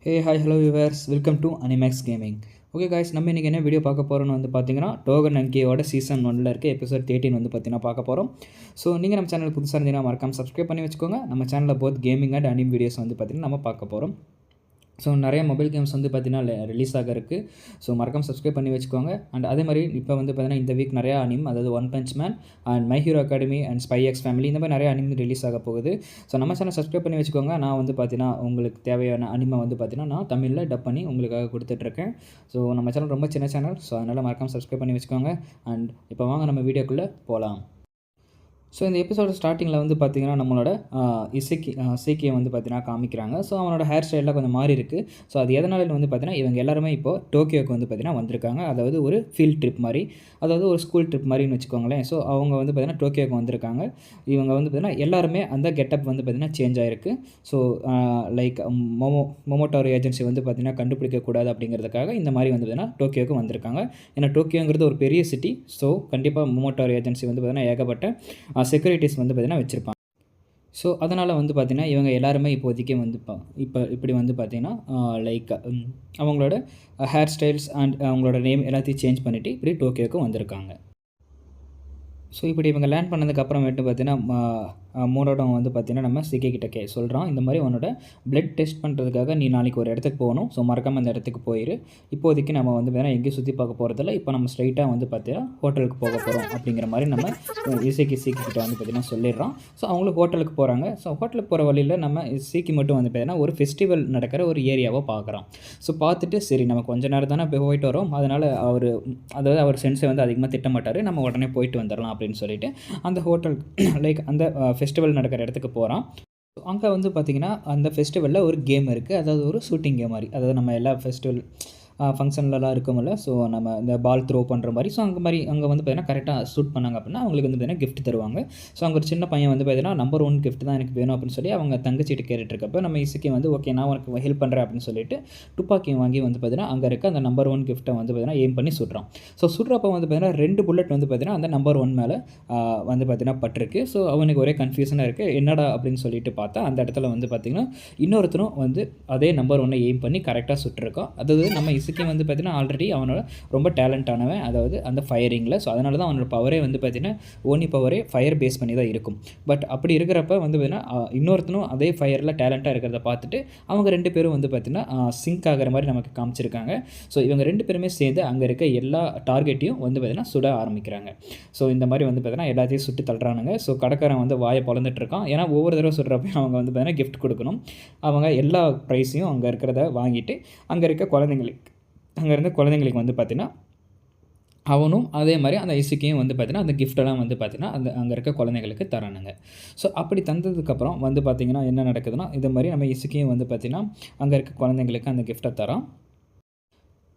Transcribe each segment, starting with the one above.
Hey hi hello viewers, welcome to Animax gaming. Okay guys, நம்ம இன்றைக்கி என்ன video பார்க்க போகிறோன்னு வந்து பார்த்தீங்கன்னா டோகன் அங்கேயோட சீசன் 1 இருக்க எபிசோட் 13 வந்து பார்த்தீங்கன்னா பார்க்க போகிறோம். ஸோ நீங்கள் நம்ம சேனல் புதுசாக இருந்தீங்கன்னா மறக்காம சப்ஸ்கிரைப் பண்ணி வச்சுக்கோங்க. நம்ம சேனலில் both gaming and anime videos வந்து பார்த்தீங்கன்னா நம்ம பார்க்க போகிறோம். ஸோ நிறைய மொபைல் கேம்ஸ் வந்து பார்த்தீங்கன்னா ரிலீஸ் ஆக இருக்குது. ஸோ மறக்காம சப்ஸ்கிரைப் பண்ணி வச்சுக்கோங்க. அண்ட் அதே மாதிரி இப்போ வந்து பார்த்தீங்கன்னா இந்த வீக் நிறையா அனிம், அதாவது one punch man and my hero academy and spy X family, இந்த மாதிரி நிறைய அனிம் ரிலீஸ் ஆக போகுது. ஸோ நம்ம சேனல் சப்ஸ்கிரைப் பண்ணி வச்சுக்கோங்க. நான் வந்து பார்த்தீங்கன்னா உங்களுக்கு தேவையான அனிமை வந்து பார்த்தீங்கன்னா நான் தமிழில் டப் பண்ணி உங்களுக்காக கொடுத்துட்ருக்கேன். ஸோ நம்ம சேனல் ரொம்ப சின்ன சேனல், ஸோ அதனால் மறக்காம சப்ஸ்கிரைப் பண்ணி வச்சுக்கோங்க. அண்ட் இப்போ வாங்க நம்ம வீடியோக்குள்ளே போகலாம். ஸோ இந்த எபிசோட ஸ்டார்டிங்கில் வந்து பார்த்திங்கன்னா நம்மளோட சீக்கியை வந்து பார்த்திங்கன்னா காமிக்கிறாங்க. ஸோ அவனோட ஹேர் ஸ்டைலில் கொஞ்சம் மாறி இருக்குது. ஸோ அது எதனால வந்து பார்த்திங்கன்னா இவங்க எல்லாருமே இப்போது டோக்கியோக்கு வந்து பார்த்திங்கன்னா வந்திருக்காங்க. அதாவது ஒரு ஃபீல்ட் ட்ரிப் மாதிரி, அதாவது ஒரு ஸ்கூல் ட்ரிப் மாதிரின்னு வச்சுக்கோங்களேன். ஸோ அவங்க வந்து பார்த்திங்கன்னா டோக்கியோக்கு வந்திருக்காங்க. இவங்க வந்து பார்த்திங்கன்னா எல்லாருமே அந்த கெட்டப் வந்து பார்த்திங்கன்னா சேஞ்ச் ஆகிருக்கு. ஸோ லைக் மொமோட்டோரோ ஏஜென்சி வந்து பார்த்திங்கன்னா கண்டுபிடிக்கக்கூடாது அப்படிங்கிறதுக்காக இந்த மாதிரி வந்து பார்த்திங்கன்னா டோக்கியோக்கு வந்திருக்காங்க. ஏன்னா டோக்கியோங்கிறது ஒரு பெரிய சிட்டி. ஸோ கண்டிப்பாக மொமோட்டோரோ ஏஜென்சி வந்து பார்த்திங்கன்னா ஏகப்பட்ட செக்யூரிட்டிஸ் வந்து பார்த்திங்கன்னா வச்சுருப்பாங்க. ஸோ அதனால் வந்து பார்த்திங்கன்னா இவங்க எல்லாருமே இப்போதைக்கு வந்து இப்படி வந்து பார்த்திங்கன்னா லைக் அவங்களோட ஹேர் ஸ்டைல்ஸ் அண்ட் அவங்களோட நேம் எல்லாத்தையும் சேஞ்ச் பண்ணிவிட்டு இப்படி டோக்கியோக்கு வந்திருக்காங்க. ஸோ இப்படி இவங்க லேண்ட் பண்ணதுக்கப்புறமேட்டு பார்த்திங்கன்னா மூணோடம் வந்து பார்த்திங்கன்னா நம்ம சிக்கிக்கிட்ட சொல்கிறான், இந்த மாதிரி உன்னோட பிளட் டெஸ்ட் பண்ணுறதுக்காக நீ நாளைக்கு ஒரு இடத்துக்கு போகணும். ஸோ மறக்காமல் அந்த இடத்துக்கு போயிரு. இப்போதைக்கு நம்ம வந்து வேணால் எங்கேயும் சுற்றி பார்க்க போகிறதில்ல. இப்போ நம்ம ஸ்ட்ரைட்டாக வந்து பார்த்தீங்கன்னா ஹோட்டலுக்கு போக போகிறோம் அப்படிங்கிற மாதிரி நம்ம சிக்கிக்கிட்ட வந்து பார்த்திங்கன்னா சொல்லிடுறோம். ஸோ அவங்களும் ஹோட்டலுக்கு போகிறாங்க. ஸோ ஹோட்டலுக்கு போகிற வழியில் நம்ம சீக்கி மட்டும் வந்து பார்த்திங்கன்னா ஒரு ஃபெஸ்டிவல் நடக்கிற ஒரு ஏரியாவை பார்க்குறோம். ஸோ பார்த்துட்டு சரி நம்ம கொஞ்சம் நேரம் தானே போயிட்டு வரோம், அதனால் அவர் சென்ஸை வந்து அதிகமாக திட்டமாட்டார், நம்ம உடனே போயிட்டு வந்துடலாம் அப்படின்னு சொல்லிட்டு அந்த ஹோட்டல் லைக் அந்த ஃபெஸ்டிவல் நடக்கிற இடத்துக்கு போகிறான். அங்கே வந்து பார்த்திங்கன்னா அந்த ஃபெஸ்டிவலில் ஒரு கேம் இருக்குது, அதாவது ஒரு ஷூட்டிங் கேம் மாதிரி. அதாவது நம்ம எல்லா ஃபெஸ்டிவல் ஃபங்க்ஷன்லலாம் இருக்குமில்ல, ஸோ நம்ம இந்த பால் த்ரோ பண்ணுற மாதிரி. ஸோ அங்கே வந்து பார்த்திங்கன்னா கரெக்டாக ஷூட் பண்ணாங்க அப்படின்னா அவங்களுக்கு வந்து பார்த்திங்கன்னா கிஃப்ட் தருவாங்க. ஸோ அங்கே ஒரு சின்ன பையன் வந்து பார்த்திங்கன்னா நம்பர் 1 கிஃப்ட் தான் எனக்கு வேணும் அப்படின்னு சொல்லி அவங்க தங்கச்சிட்டு கேட்டுட்ருக்கப்போ நம்ம இசுக்கி வந்து ஓகே நான் உனக்கு ஹெல்ப் பண்ணுறேன் அப்படின்னு சொல்லிட்டு துப்பாக்கி வாங்கி வந்து பார்த்திங்கன்னா அங்கே இருக்க அந்த நம்பர் 1 கிஃப்ட்டை வந்து பார்த்திங்கன்னா எய்ம் பண்ணி சுடுறான். ஸோ சுடுறப்போ வந்து பார்த்திங்கன்னா 2 புல்லட் வந்து பார்த்திங்கன்னா அந்த நம்பர் 1 மேலே வந்து பார்த்திங்கன்னா பட்டிருக்கு. ஸோ அவனுக்கு ஒரே கன்ஃபியூஷனாக இருக்குது, என்னடா அப்படின்னு சொல்லிட்டு பார்த்தா அந்த இடத்துல வந்து பார்த்திங்கன்னா இன்னொருத்தரும் வந்து அதே நம்பர் 1 எய்ம் பண்ணி கரெக்டாக சுட்டுருக்கான். அதாவது நம்ம இசுக்கி வந்து பார்த்திங்கன்னா ஆல்ரெடி அவனோட ரொம்ப டேலண்டானவன், அதாவது அந்த ஃபயரிங்கில். ஸோ அதனால தான் அவனோட பவரே வந்து பார்த்திங்கன்னா ஓனி பவரே ஃபயர் பேஸ் பண்ணி தான் இருக்கும். பட் அப்படி இருக்கிறப்ப வந்து பார்த்திங்கன்னா இன்னொருத்தனும் அதே ஃபயரில் டேலண்ட்டாக இருக்கிறத பார்த்துட்டு அவங்க 2 பேரும் வந்து பார்த்திங்கன்னா சிங்க் ஆகிற மாதிரி நமக்கு காமிச்சிருக்காங்க. ஸோ இவங்க 2 பேருமே சேர்ந்து அங்கே இருக்க எல்லா டார்கெட்டையும் வந்து பார்த்திங்கன்னா சுட ஆரம்பிக்கிறாங்க. ஸோ இந்த மாதிரி வந்து பார்த்திங்கன்னா எல்லாத்தையும் சுட்டு தள்ளுறானுங்க. ஸோ கடைக்காரன் வந்து வாயை பொழந்துட்டு இருக்கான். ஏன்னா ஒவ்வொரு தடவை சுடுறப்பையும் அவங்க வந்து பார்த்திங்கன்னா கிஃப்ட் கொடுக்கணும். அவங்க எல்லா ப்ரைஸையும் அங்கே இருக்கிறத வாங்கிட்டு அங்கே இருக்க குழந்தைங்களுக்கு வந்து பார்த்திங்கன்னா அவனும் அதே மாதிரி அந்த இசுக்கையும் வந்து பார்த்திங்கன்னா அந்த கிஃப்டெல்லாம் வந்து பார்த்திங்கன்னா அந்த அங்கே இருக்க குழந்தைங்களுக்கு தரானுங்க. ஸோ அப்படி தந்ததுக்கப்புறம் வந்து பார்த்திங்கன்னா என்ன நடக்குதுன்னா, இது மாதிரி நம்ம இசுக்கையும் வந்து பார்த்திங்கன்னா அங்கே இருக்க குழந்தைங்களுக்கு அந்த கிஃப்ட்டை தரான்.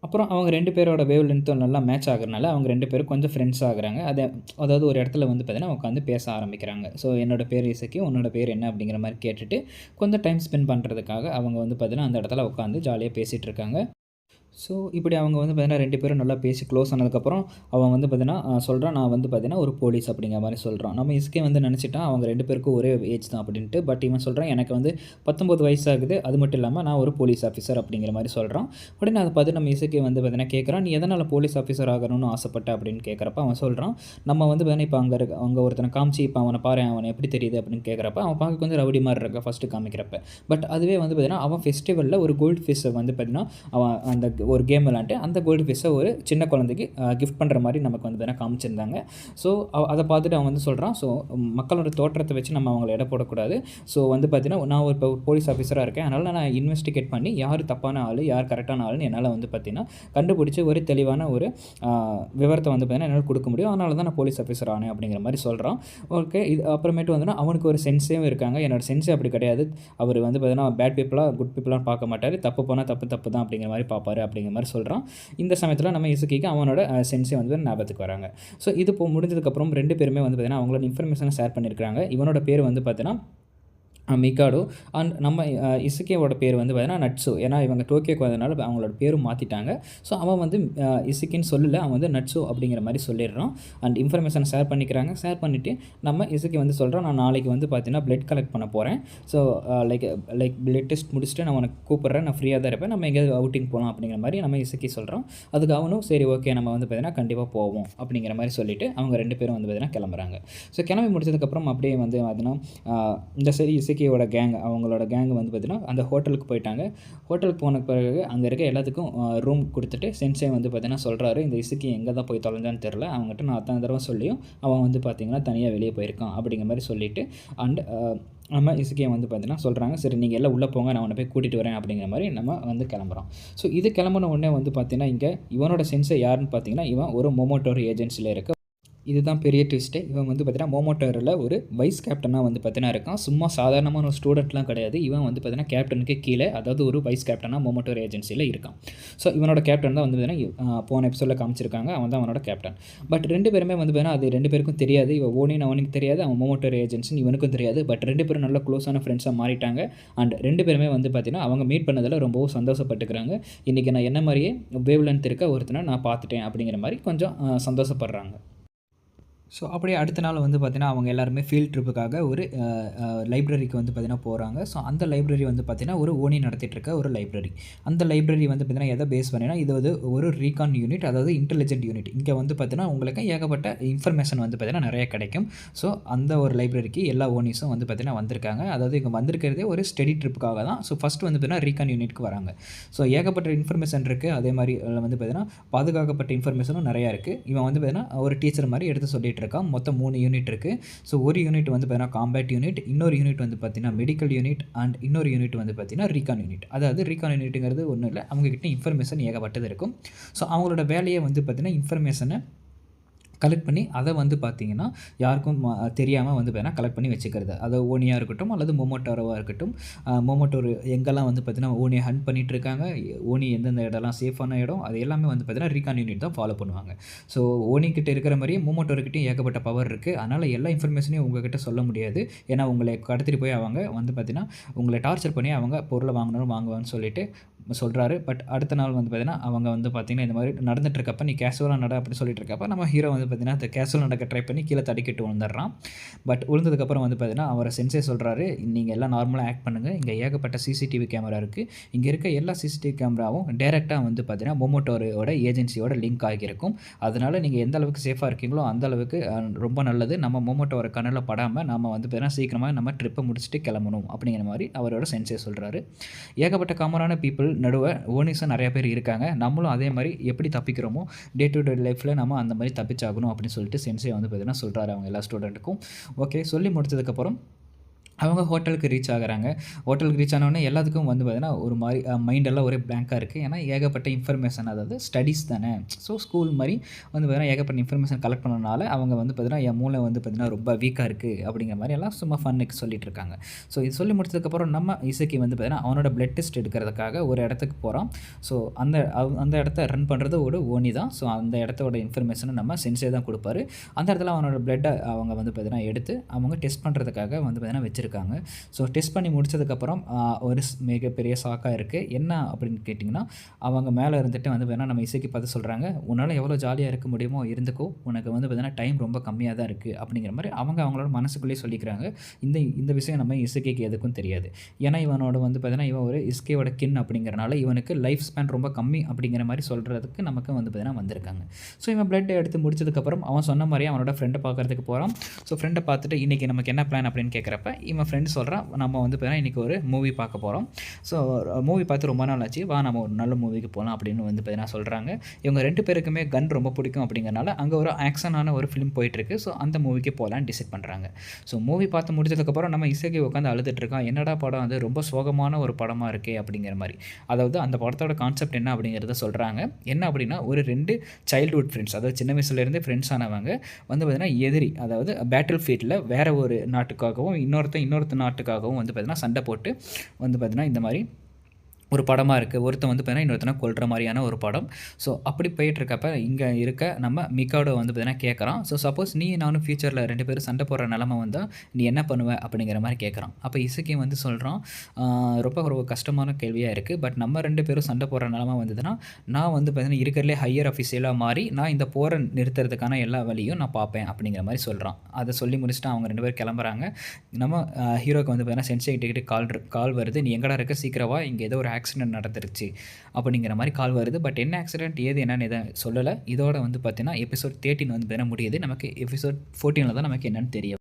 அப்புறம் அவங்க 2 பேரோட வேவ் லென்த்தும் நல்லா மேட்ச் ஆகுறதுனால அவங்க 2 பேரும் கொஞ்சம் ஃப்ரெண்ட்ஸ் ஆகுறாங்க. அதாவது ஒரு இடத்துல வந்து பார்த்திங்கன்னா உட்காந்து பேச ஆரம்பிக்கிறாங்க. ஸோ என்னோடய பேர் இசக்கி, உன்னோட பேர் என்ன அப்படிங்கிற மாதிரி கேட்டுட்டு கொஞ்சம் டைம் ஸ்பெண்ட் பண்ணுறதுக்காக அவங்க வந்து பார்த்திங்கன்னா அந்த இடத்துல உட்காந்து ஜாலியாக பேசிகிட்டு இருக்காங்க. ஸோ இப்படி அவங்க வந்து பார்த்திங்கன்னா 2 பேரும் நல்லா பேசி க்ளோஸ் ஆனதுக்கப்புறம் அவன் வந்து பார்த்திங்கன்னா சொல்கிறான், நான் வந்து பார்த்திங்கன்னா ஒரு போலீஸ் அப்படிங்கிற மாதிரி சொல்கிறான். நம்ம இசுக்கே வந்து நினச்சிட்டான் அவங்க 2 பேருக்கும் ஒரே ஏஜ் தான் அப்படின்ட்டு. பட் இவன் சொல்கிறான் எனக்கு வந்து 19 வயசு ஆகுது, அது மட்டும் இல்லாமல் நான் ஒரு போலீஸ் ஆஃபீஸர் அப்படிங்கிற மாதிரி சொல்கிறான். உடனே அதை பார்த்து நம்ம இசுக்கே வந்து பார்த்திங்கன்னா கேட்குறான், நீ எதனால் போலீஸ் ஆஃபீஸர் ஆகணும்னு ஆசைப்பட்ட அப்படின்னு கேட்குறப்ப அவன் சொல்கிறான், நம்ம வந்து பார்த்திங்கன்னா இப்போ அங்கே ஒருத்தனை காமிச்சு இப்போ அவனை பாரு அவனை எப்படி தெரியுது அப்படின்னு கேட்குறப்ப அவன் பார்க்க கொஞ்சம் ரவுடி மாதிரி இருக்க ஃபஸ்ட்டு காமிக்கிறப்ப. பட் அதுவே வந்து பார்த்திங்கன்னா அவன் ஃபெஸ்டிவலில் ஒரு கோல்டு ஃபிஷ்ஷை வந்து பார்த்திங்கன்னா அவன் அந்த ஒரு கேம் விளாண்டு அந்த கோல்டு ஃபிஷ்ஷை ஒரு சின்ன குழந்தைக்கு கிஃப்ட் பண்ணுற மாதிரி நமக்கு வந்து வேணால் காமிச்சிருந்தாங்க. ஸோ அதை பார்த்துட்டு அவன் வந்து சொல்கிறான், ஸோ மக்களோட தோற்றத்தை வச்சு நம்ம அவங்களை எடை போடக்கூடாது. ஸோ வந்து பார்த்தீங்கன்னா நான் இப்போ போலீஸ் ஆஃபீஸராக இருக்கேன், அதனால் நான் இன்வெஸ்டிகேட் பண்ணி யார் தப்பான ஆள் யார் கரெக்டான ஆளுன்னு என்னால் வந்து பார்த்திங்கன்னா கண்டுபிடிச்சி ஒரு தெளிவான ஒரு விவரத்தை வந்து பார்த்திங்கன்னா என்னால் கொடுக்க முடியும், அதனால தான் நான் போலீஸ் ஆஃபீஸர் ஆனேன் அப்படிங்கிற மாதிரி சொல்கிறான். ஓகே, இது அப்புறமேட்டு வந்துன்னா அவனுக்கு ஒரு சென்ஸேவும் இருக்காங்க. என்னோடய சென்ஸே அப்படி கிடையாது, அவர் வந்து பார்த்திங்கன்னா பேட் பீப்புளாக குட் பீப்புளாக பார்க்க மாட்டார், தப்பு போனால் தப்பு தான் அப்படிங்கிற மாதிரி பார்ப்பார் அப்படிங்கிற மாதிரி சொல்கிறான். இந்த சமயத்தில் நம்ம இசுக்கிக்கு அவனோட சென்ஸே வந்து ஞாபகத்துக்கு வராங்க. ஸோ இது முடிஞ்சதுக்கப்புறம் 2 பேருமே வந்து பார்த்திங்கன்னா அவங்களோட இன்ஃபர்மேஷனை ஷேர் பண்ணியிருக்காங்க. இவனோட பேர் வந்து பார்த்தீங்கன்னா மிகாடோ அண்ட் நம்ம இசுக்கியோட பேர் வந்து பார்த்தீங்கன்னா நட்ஸோ. ஏன்னா இவங்க டோக்கியோக்கு வந்ததுனால அவங்களோட பேரும் மாற்றிட்டாங்க. ஸோ அவன் வந்து இசுக்கின்னு சொல்லலை, அவன் வந்து நட்ஸோ அப்படிங்கிற மாதிரி சொல்லிடுறான். அண்ட் இன்ஃபர்மேஷன் ஷேர் பண்ணிக்கிறாங்க. ஷேர் பண்ணிவிட்டு நம்ம இசுக்கி வந்து சொல்கிறான், நான் நாளைக்கு வந்து பார்த்தீங்கன்னா பிளட் கலெக்ட் பண்ண போகிறேன். So like like blood test முடிச்சுட்டு நான் உனக்கு கூப்பிட்றேன், நான் ஃப்ரீயாக தான் இருப்பேன், நம்ம எங்கேயாவது அவுட்டிங் போகலாம் அப்படிங்கிற மாதிரி நம்ம இசுக்கி சொல்கிறோம். அதுக்கு அவனும் சரி ஓகே நம்ம வந்து பார்த்தீங்கன்னா கண்டிப்பாக போவோம் அப்படிங்கிற மாதிரி சொல்லிவிட்டு அவங்க 2 பேரும் வந்து பார்த்தீங்கன்னா கிளம்புறாங்க. ஸோ கிளம்பி முடிச்சதுக்கப்புறம் அப்படியே வந்து பார்த்தீங்கன்னா இந்த சரி இசுக்கியோட கேங் அவங்களோட கேங் வந்து பார்த்தீங்கன்னா அந்த ஹோட்டலுக்கு போயிட்டாங்க. ஹோட்டலுக்கு போன பிறகு அங்கே இருக்க எல்லாத்துக்கும் ரூம் கொடுத்துட்டு சென்சே வந்து பார்த்தீங்கன்னா சொல்கிறாரு, இந்த இசுக்கி எங்கே தான் போய் தொலைஞ்சான்னு தெரில, அவங்ககிட்ட நான் அத்தனை தடவை சொல்லியும் அவன் வந்து பார்த்திங்கன்னா தனியாக வெளியே போயிருக்கான் அப்படிங்கிற மாதிரி சொல்லிவிட்டு அண்ட் நம்ம இசுக்கியை வந்து பார்த்தீங்கன்னா சொல்கிறாங்க, சரி நீங்கள் எல்லாம் உள்ளே போங்க, நான் உன்னை போய் கூட்டிகிட்டு வரேன் அப்படிங்கிற மாதிரி நம்ம வந்து கிளம்புறோம். ஸோ இது கிளம்புன உடனே வந்து பார்த்திங்கன்னா இங்கே இவனோட சென்சே யாருன்னு பார்த்தீங்கன்னா இவன் ஒரு மொமோட்டோரி ஏஜென்சியில் இருக்க. இதுதான் பெரிய ட்விஸ்ட்டே. இவன் வந்து பார்த்தீங்கன்னா மோமோட்டோரில் ஒரு வைஸ் கேப்டனாக வந்து பார்த்தீங்கன்னா இருக்கான். சும்மா சாதாரணமான ஒரு ஸ்டூடெண்ட்லாம் கிடையாது. இவன் வந்து பார்த்தீங்கன்னா கேப்டனுக்கு கீழே, அதாவது ஒரு வைஸ் கேப்டனாக மோமோட்டோரி ஏஜென்சியில் இருக்கான். ஸோ இவனோட கேப்டன் தான் வந்து பார்த்தீங்கன்னா போன எபிசோடில் காமிச்சிருக்காங்க, அவன் தான் அவனோட கேப்டன். பட் 2 பேருமே வந்து பார்த்தீங்கன்னா அது 2 பேருக்கும் தெரியாது. இவன் ஓனின்னு அவனுக்கு தெரியாது, அவன் மோமோட்டோரி ஏஜென்சின்னு இவனுக்கும் தெரியாது. பட் 2 பேரும் நல்ல க்ளோஸான ஃப்ரெண்ட்ஸாக மாறிட்டாங்க. அண்ட் 2 பேருமே வந்து பார்த்தீங்கன்னா அவங்க மீட் பண்ணதில் ரொம்பவும் சந்தோஷப்பட்டுக்கிறாங்க. இன்றைக்கி நான் என்ன மாதிரியே வேவ் லென்த் இருக்க ஒருத்தனை நான் பார்த்துட்டேன் அப்படிங்கிற மாதிரி கொஞ்சம் சந்தோஷப்படுறாங்க. ஸோ அப்படியே அடுத்த நாள் வந்து பார்த்திங்கன்னா அவங்க எல்லாருமே ஃபீல்ட் ட்ரிப்புக்காக ஒரு லைப்ரரிக்கு வந்து பார்த்திங்கன்னா போகிறாங்க. ஸோ அந்த லைப்ரரி வந்து பார்த்திங்கன்னா ஒரு ஓனி நடத்திட்டுருக்க ஒரு லைப்ரரி. அந்த லைப்ரரி வந்து பார்த்திங்கன்னா எதை பேஸ் பண்ணினா இது வந்து ஒரு ரீகான் யூனிட், அதாவது இன்டெலிஜென்ட் யூனிட். இங்கே வந்து பார்த்திங்கன்னா உங்களுக்கு ஏகப்பட்ட இன்ஃபர்மேஷன் வந்து பார்த்திங்கன்னா நிறைய கிடைக்கும். ஸோ அந்த ஒரு லைப்ரரிக்கு எல்லா ஓனிஸும் வந்து பார்த்திங்கன்னா வந்திருக்காங்க. அதாவது இங்கே வந்திருக்கிறதே ஒரு ஸ்டடி ட்ரிப்புக்காக தான். ஸோ ஃபஸ்ட்டு வந்து பார்த்திங்கன்னா ரீகான் யூனிட்க்கு வராங்க. ஸோ ஏகப்பட்ட இன்ஃபர்மேஷன் இருக்குது. அதே மாதிரி வந்து பார்த்திங்கன்னா பாதுகாக்கப்பட்ட இன்ஃபர்மேஷனும் நிறையா இருக்குது. இவன் வந்து பார்த்திங்கன்னா ஒரு டீச்சர் மாதிரி எடுத்து சொல்லிட்டு இருக்கான். மொத்தம் 3 யூனிட் இருக்குது. ஸோ ஒரு யூனிட் வந்து பார்த்தீங்கன்னா காம்பேட் யூனிட், இன்னொரு யூனிட் வந்து பார்த்தீங்கன்னா மெடிக்கல் யூனிட் அண்ட் இன்னொரு யூனிட் வந்து பார்த்தீங்கன்னா ரீகான் யூனிட். அதாவது ரீகான் யூனிட்டுங்கிறது ஒன்றும் இல்லை, அவங்ககிட்ட இன்ஃபர்மேஷன் ஏகப்பட்டது இருக்கும். ஸோ அவங்களோட வேலையை வந்து பார்த்தீங்கன்னா இன்ஃபர்மேஷனை கலெக்ட் பண்ணி அதை வந்து பார்த்திங்கன்னா யாருக்கும் தெரியாமல் வந்து பார்த்தீங்கன்னா கலெக்ட் பண்ணி வச்சுக்கிறது. அது ஓனியாக இருக்கட்டும் அல்லது மொமோட்டோரோவாக இருக்கட்டும். மொமோட்டோரோ எங்கெல்லாம் வந்து பார்த்திங்கன்னா ஓனியை ஹண்ட் பண்ணிகிட்டு இருக்காங்க, ஓனி எந்தெந்த இடம்லாம் சேஃபான இடம், அது எல்லாமே வந்து பார்த்திங்கன்னா ரீகான் யூனிட் தான் ஃபாலோ பண்ணுவாங்க. ஸோ ஓனிக்கிட்ட இருக்கிற மாதிரியே மொமோட்டோருக்கிட்டையும் ஏகப்பட்ட பவர் இருக்குது. அதனால் எல்லா இன்ஃபர்மேஷனையும் உங்கள்கிட்ட சொல்ல முடியாது. ஏன்னா உங்களை கடத்திட்டு போய் அவங்க வந்து பார்த்திங்கன்னா உங்களை டார்ச்சர் பண்ணி அவங்க பொருளை வாங்கினாலும் வாங்குவான்னு சொல்லிட்டு சொல்கிறாரு. பட் அடுத்த நாள் வந்து பார்த்திங்கன்னா அவங்க வந்து பார்த்திங்கன்னா இந்த மாதிரி நடந்துகிட்ருக்கப்ப நீ கேஷுவலாக நட அப்படின்னு சொல்லிட்டு இருக்கப்ப நம்ம ஹீரோ வந்து பார்த்திங்கன்னா அந்த கேஷுவல் நடக்க ட்ரை பண்ணி கீழே தடிக்கிட்டு விழுந்துடுறான். பட் விழுந்ததுக்கப்புறம் வந்து பார்த்திங்கன்னா அவரை சென்சே சொல்கிறாரு, நீங்கள் எல்லாம் நார்மலாக ஆக்ட் பண்ணுங்கள், இங்கே ஏகப்பட்ட சிசிடிவி கேமரா இருக்குது, இங்கே இருக்க எல்லா சிசிடிவி கேமராவும் டேரெக்டாக வந்து பார்த்திங்கன்னா மொமோட்டோரோட ஏஜென்சியோட லிங்க் ஆகியிருக்கும். அதனால் நீங்கள் எந்த அளவுக்கு சேஃபாக இருக்கீங்களோ அந்த அளவுக்கு ரொம்ப நல்லது. நம்ம மொமோட்டோர கண்ணில் படாமல் நம்ம வந்து பார்த்திங்கன்னா சீக்கிரமாக நம்ம ட்ரிப்பை முடிச்சுட்டு கிளம்பணும் அப்படிங்கிற மாதிரி அவரோட சென்சே சொல்கிறாரு. ஏகப்பட்ட காமனான பீப்புள் நடுவே ஓனிஸும் நிறையா பேர் இருக்காங்க. நம்மளும் அதே மாதிரி எப்படி தப்பிக்கிறோமோ டே டு டே லைஃப்பில் நம்ம அந்த மாதிரி தப்பிச்சாகணும் அப்படின்னு சொல்லிட்டு சென்சே வந்து பார்த்திங்கன்னா சொல்கிறாரு அவங்க எல்லா ஸ்டூடெண்ட்டுக்கும். ஓகே சொல்லி முடிச்சதுக்கப்புறம் அவங்க ஹோட்டலுக்கு ரீச் ஆகுறாங்க. ஹோட்டலுக்கு ரீச் ஆனோடனே எல்லாத்துக்கும் வந்து பார்த்திங்கன்னா ஒரு மாதிரி மைண்டெல்லாம் ஒரே பிளாங்காக இருக்குது. ஏன்னா ஏகப்பட்ட இன்ஃபர்மேஷன், அதாவது ஸ்டடீஸ் தானே. ஸோ ஸ்கூல் மாதிரி வந்து பார்த்திங்கன்னா ஏகப்பட்ட இன்ஃபர்மேஷன் கலெக்ட் பண்ணனால அவங்க வந்து பார்த்திங்கன்னா என் மூளை வந்து பார்த்திங்கன்னா ரொம்ப வீக்காக இருக்குது அப்படிங்கிற மாதிரி எல்லாம் சும்மா ஃபன்னுக்கு சொல்லிட்டு இருக்காங்க. ஸோ இது சொல்லி முடிச்சதுக்கப்புறம் நம்ம இசைக்கு வந்து பார்த்திங்கன்னா அவனோட பிளட் டெஸ்ட் எடுக்கிறதுக்காக ஒரு இடத்துக்கு போகிறான். ஸோ அந்த இடத்த ரன் பண்ணுறது ஒரு ஓனி தான். ஸோ அந்த இடத்தோட இன்ஃபர்மேஷனை நம்ம சென்சே தான் கொடுப்பாரு. அந்த இடத்துல அவனோட பிளட்டை அவங்க வந்து பார்த்திங்கன்னா எடுத்து அவங்க டெஸ்ட் பண்ணுறதுக்காக வந்து பார்த்திங்கன்னா வச்சுருக்காங்க. ஸோ டெஸ்ட் பண்ணி முடிச்சதுக்கப்புறம் ஒரு மிகப்பெரிய ஷாக்காக இருக்குது. என்ன அப்படின்னு கேட்டிங்கன்னா அவங்க மேலே இருந்துட்டு வந்து வேணால் நம்ம இசைக்கு பார்த்து சொல்கிறாங்க, உன்னால் எவ்வளோ ஜாலியாக இருக்க முடியுமோ இருந்துக்கோ, உனக்கு வந்து பார்த்திங்கன்னா டைம் ரொம்ப கம்மியாக தான் இருக்குது அப்படிங்கிற மாதிரி அவங்களோட மனசுக்குள்ளேயே சொல்லிக்கிறாங்க. இந்த விஷயம் நம்ம இசைக்கு எதுக்கும் தெரியாது. ஏன்னா இவனோட வந்து பார்த்திங்கன்னா இவன் ஒரு இஸ்கேயோட கின் அப்படிங்கிறனால இவனுக்கு லைஃப் ஸ்பேன் ரொம்ப கம்மி அப்படிங்கிற மாதிரி சொல்கிறதுக்கு நமக்கு வந்து பார்த்திங்கன்னா வந்திருக்காங்க. ஸோ இவன் பிளட் எடுத்து முடிச்சதுக்கப்புறம் அவன் சொன்ன மாதிரியே அவனோட ஃப்ரெண்டை பார்க்குறதுக்கு போகிறான். ஸோ ஃப்ரெண்டை பார்த்துட்டு இன்றைக்கி நமக்கு என்ன பிளான் அப்படின்னு கேட்குறப்ப இவன் ஃப்ரெண்டு சொல்கிறான், நம்ம வந்து பார்த்தீங்கன்னா இன்றைக்கி ஒரு மூவி பார்க்க போகிறோம். ஸோ மூவி பார்த்து ரொம்ப நாள் ஆச்சு, வா நம்ம ஒரு நல்ல மூவிக்கு போகலாம் அப்படின்னு வந்து பார்த்தீங்கன்னா சொல்கிறாங்க. இவங்க 2 பேருக்குமே கன் ரொம்ப பிடிக்கும் அப்படிங்கிறனால அங்கே ஒரு ஆக்ஷனான ஒரு ஃபிலிம் போயிட்டுருக்கு. ஸோ அந்த மூவிக்கு போகலான்னு டிசைட் பண்ணுறாங்க. ஸோ மூவி பார்த்து முடிச்சதுக்கப்புறம் நம்ம இசைக்கு உட்காந்து அழுதுட்டுருக்கான். என்னடா படம் அது, ரொம்ப சோகமான ஒரு படமாக இருக்கே அப்படிங்கிற மாதிரி. அதாவது அந்த படத்தோட கான்செப்ட் என்ன அப்படிங்கிறத சொல்கிறாங்க. என்ன அப்படின்னா ஒரு 2 சைல்டுஹுட் ஃப்ரெண்ட்ஸ், அதாவது சின்ன வயசுலேருந்தே ஃப்ரெண்ட்ஸ் ஆனவங்க வந்து பார்த்திங்கன்னா எதிரி, அதாவது பேட்டில் ஃபீல்டில் வேறு ஒரு நாட்டுக்காகவும் இன்னொருத்த நாட்டுக்காகவும் வந்து பார்த்திங்கன்னா சண்டை போட்டு வந்து பார்த்திங்கன்னா இந்த மாதிரி ஒரு படமாக இருக்குது. ஒருத்தன் வந்து பார்த்தீங்கன்னா இன்னொருத்தனை கொல்ற மாதிரியான ஒரு படம். ஸோ அப்படி போயிட்டுருக்கப்ப இங்கே இருக்க நம்ம மிகாடோ வந்து பார்த்தீங்கன்னா கேட்குறான். ஸோ சப்போஸ் நீ நானும் ஃப்யூச்சரில் 2 பேரும் சண்டை போடுற நிலமை வந்தால் நீ என்ன பண்ணுவ அப்படிங்கிற மாதிரி கேட்குறான். அப்போ இசக்கி வந்து சொல்கிறான், ரொம்ப ஒரு கஷ்டமான கேள்வியாக இருக்குது. பட் நம்ம 2 பேரும் சண்டை போடுற நிலமை வந்ததுன்னா நான் வந்து பார்த்தீங்கன்னா இருக்கிறதுலே ஹையர் அஃபிஷியலாக மாறி நான் இந்த போரை நிறுத்துறதுக்கான எல்லா வழியும் நான் பார்ப்பேன் அப்படிங்கிற மாதிரி சொல்கிறான். அதை சொல்லி முடிச்சுட்டு அவங்க 2 பேரும் கிளம்புறாங்க. நம்ம ஹீரோக்கு வந்து பார்த்தீங்கன்னா சென்சை கிட்ட கால் வருது. நீ எங்கடா இருக்க, சீக்கிரவா, இங்கே ஏதோ ஒரு ஆக்சிடென்ட் நடந்துருச்சு அப்படிங்கிற மாதிரி கால் வருது. பட் என்ன ஆக்சிடென்ட் ஏது என்னன்னு இதை சொல்லலை. இதோட வந்து பார்த்தீங்கன்னா எபிசோட் 13 வந்து பார்த்தீங்கன்னா முடியுது. நமக்கு எபிசோட் 14 தான் நமக்கு என்னென்னு தெரியும்.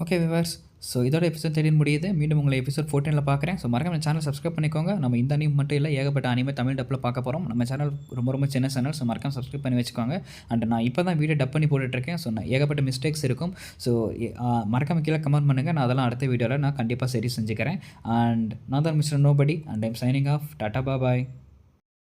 ஓகே விவர்ஸ், ஸோ இதோட எபிசோட் 13 முடியுது. மீண்டும் உங்களை எபிசோட் 14 பார்க்குறேன். ஸோ மறக்காம சேனல் சப்ஸ்கிரைப் பண்ணிக்கோங்க. நம்ம இந்த அனிமே மட்டும் இல்லை, ஏகப்பட்ட அனிமே தமிழ் டப்பில் பார்க்க போகிறோம். நம்ம சேனல் ரொம்ப சின்ன சேனல். ஸோ மறக்காம சப்ஸ்கிரைப் பண்ணி வச்சுக்கோங்க. அண்ட் நான் இப்போ தான் வீடியோ டப் பண்ணி போட்டுட்ருக்கேன். ஸோ நான் ஏகப்பட்ட மிஸ்டேக்ஸ் இருக்கும். ஸோ மறக்காம கீழே கமெண்ட் பண்ணுங்கள். நான் அதெல்லாம் அடுத்த வீடியோவில் நான் கண்டிப்பாக சரி செஞ்சுக்கிறேன். அண்ட் நான் தான் mister nobody and I'm signing off. Tata bye.